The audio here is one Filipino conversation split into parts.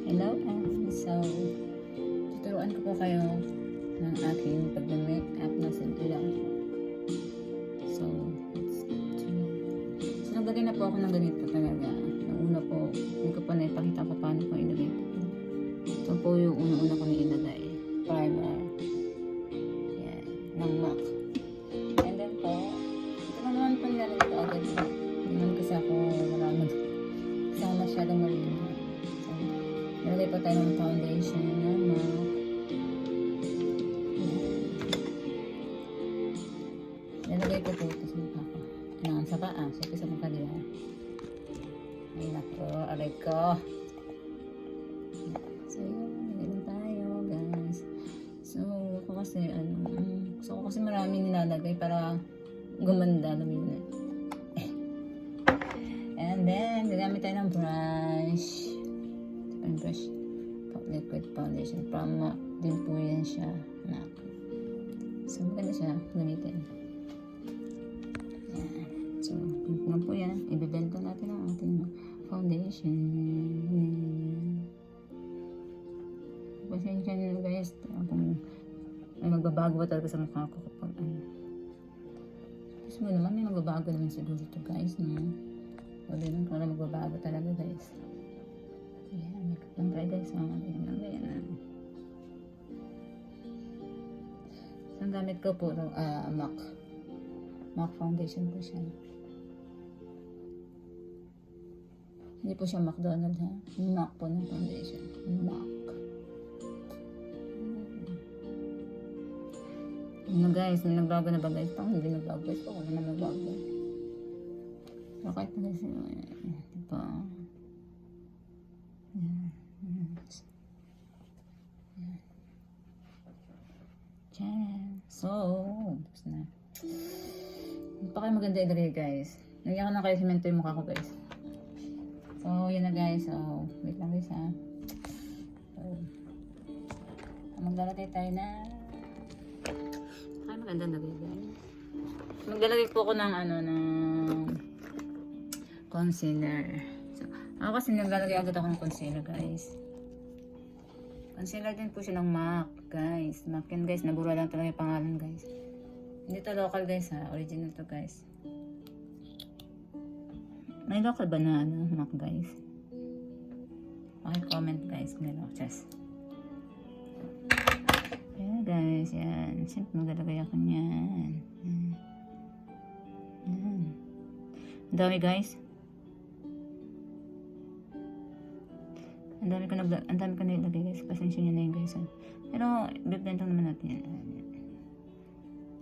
Hello, so tuturuan ko po kayo ng aking pag-make-up na simple lang. So, naglagay na po ako ng ganito talaga. Ang una po, hindi ko pa naipakita ko paano ko ilagay ito. Ito po yung una-una ko na ilagay. Primer. Yan, ng MAC. And then po, ito na naman po nilalagay ko agad. Hindi naman kasi ako maraming kasama masyadong marino. Nalagay pa tayo ng foundation na MAC. Nalagay ko po ito sa mukha ko. Kailangan sa paa. Siyempre sa mukha, diba? Ay nako, aray ko. So yun, nalagay tayo guys. So ako kasi, maraming nilalagay para gumanda. And then, gagamit tayo ng brush. Brush liquid foundation from MAC din po yan siya. MAC. So maganda siya gamitin. Yan. So kung po yan, ibibenta natin ang ating foundation. Pasensya nyo guys kung may magbabago ba talaga sa mukha ko kapag ano. Kasi mo naman may magbabago naman siguro ito guys, no? Wala lang para magbabago talaga guys. Ayan, makeup lang tayo guys. Ayan. So, ang gamit ko po, MAC. MAC foundation po siya. Hindi po siya McDonald's, ha? MAC po ng foundation. MAC. Ano guys, may nagbago na ba guys? Parang hindi nagbago guys. Wala na nagbago. Bakit na guys? Diba? So, tapos na. Pa kayo maganda ilagay guys. Nagyan ko na kayo simento yung mukha ko guys. So, yun na guys. So, wait lang guys ha. So, maglalagay tayo na ay maganda na guys. Maglalagay po ako ng ng concealer. So, ako kasi naglalagay agad ako ng concealer guys. Concealer din po siya ng MAC guys. MAC yan guys. Nabura lang talaga yung pangalan guys. Hindi to local guys ha. Original to guys. May local ba na MAC guys? Okay, comment guys. May local. Just. Ayan guys. Yan. Siyempre maglalagay ako niyan. Yan. Ang dami guys. Ang dami ko nilagay guys. Pasensya nyo na yun guys. Pero, bibentang naman natin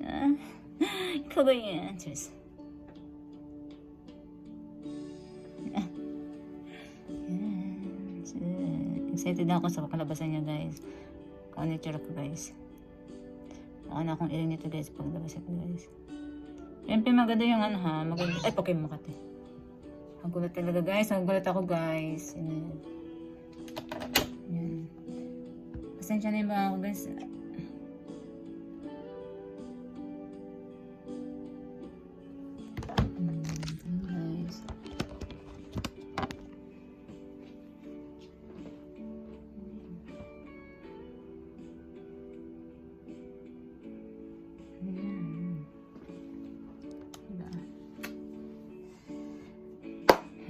yan. Ikaw ba yan? Cheers. Excited na ako sa kalabasan niya guys. Kung ano yung ko guys. Ako na akong iring nito guys. Paglabas ito guys. Siyempre maganda yung maganda. Ay, Pokemon Makati. Magulat talaga guys. Magulat ako guys. Yan. Pasensya na yung mga ako guys. Guys.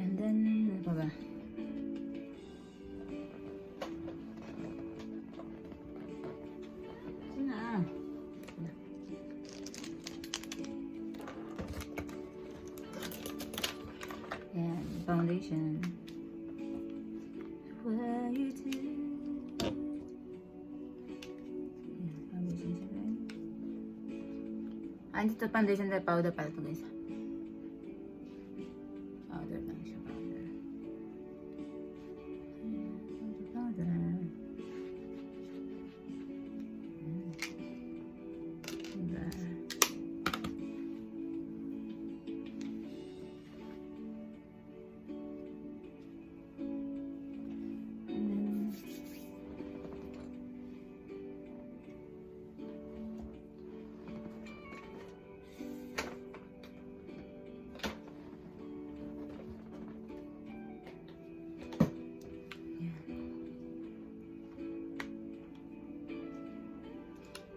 And then, ano pa ba? Yan, foundation. What you do? Yan, foundation siya guys. Dito foundation na powder pala ito guys. Powder lang siya, powder. Powder.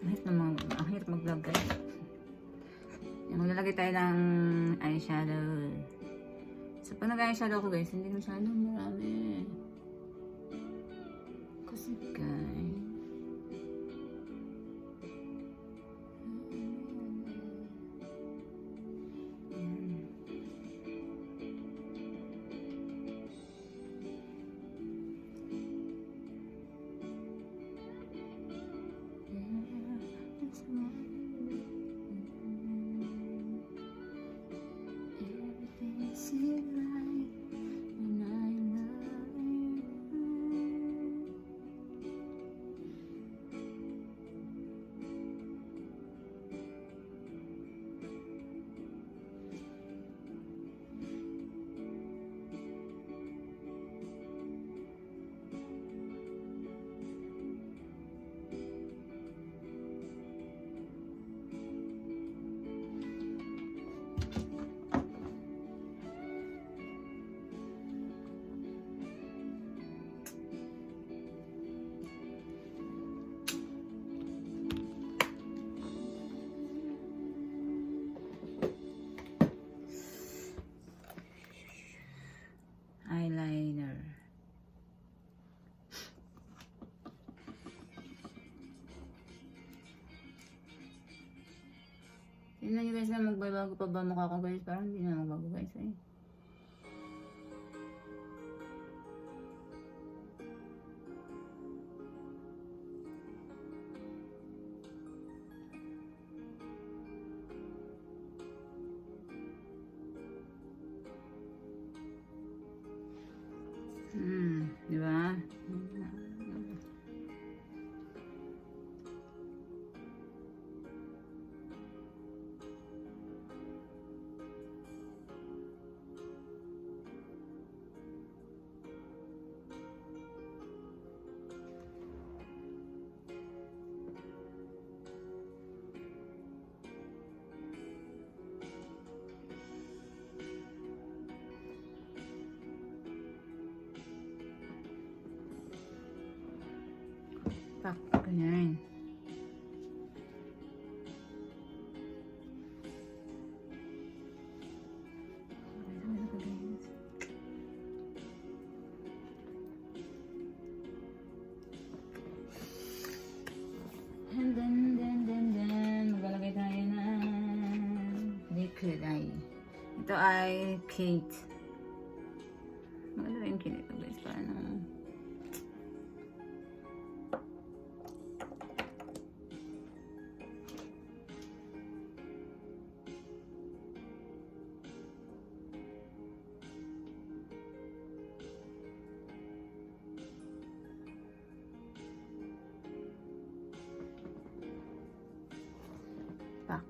Ang hirap mag-vlog guys. Maglalagay tayo ng eyeshadow. So pag nag-eyeshadow ko guys, hindi masyadong marami. Kasi guys, eyeliner. Tignan nyo guys na magbabago pa ba mukha ko guys? Parang hindi na magbago guys eh. Di ba? Tak, ganyan. And then, maglalagay tayo ng liquid eye. Ito ay Kate. Maganda rin Kate ito guys, parang pak.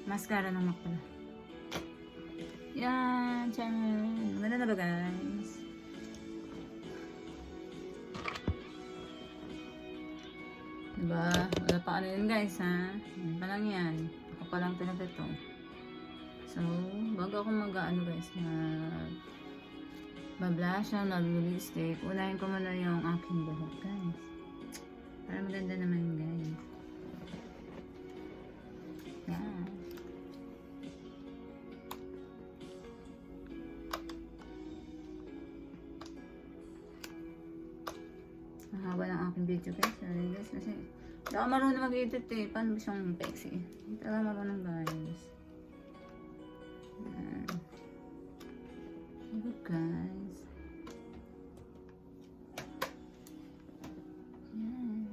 Mascara ng MAC pala. Yan, tiyan. Maganda na ba guys? Diba? Wala pa ano yun guys ha? Yan pa lang yan. Ako pa lang talaga to. So, bago ako mag-ano guys, mag-blush on, mag-lipstick, unahin ko muna yung aking buhok guys. Para maganda naman guys. Yan. Mahaba ng aking video guys. Sorry guys kasi hindi ako marunong mag-edit eh. Paano ba siyang pexy? Hindi talaga marunong guys. Look guys. Yan.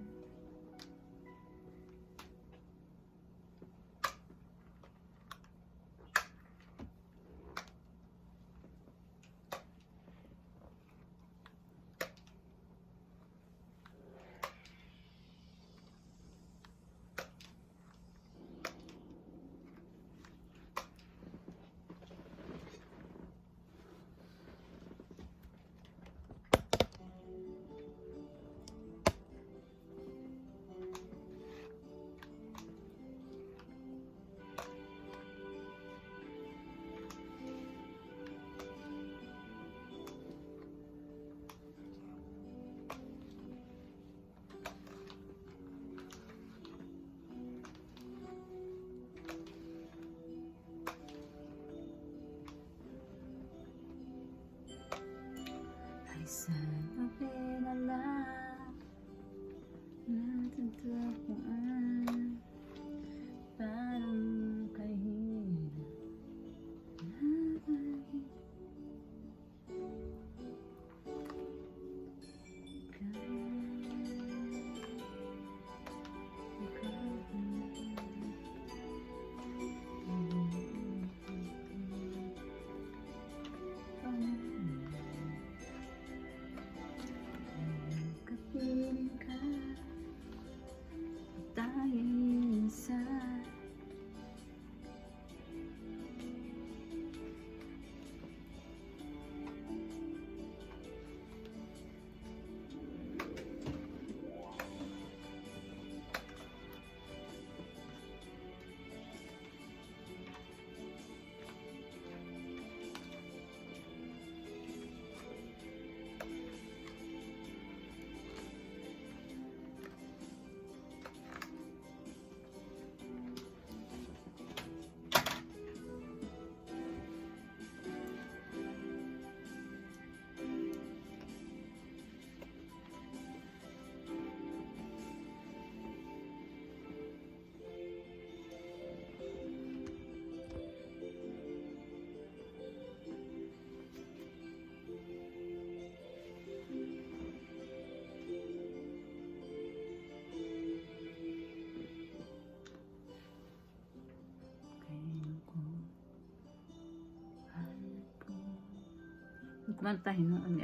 Ay sana pinala natagpuan parang kahirap kapiling ka tayong isa. Mantahin mo ang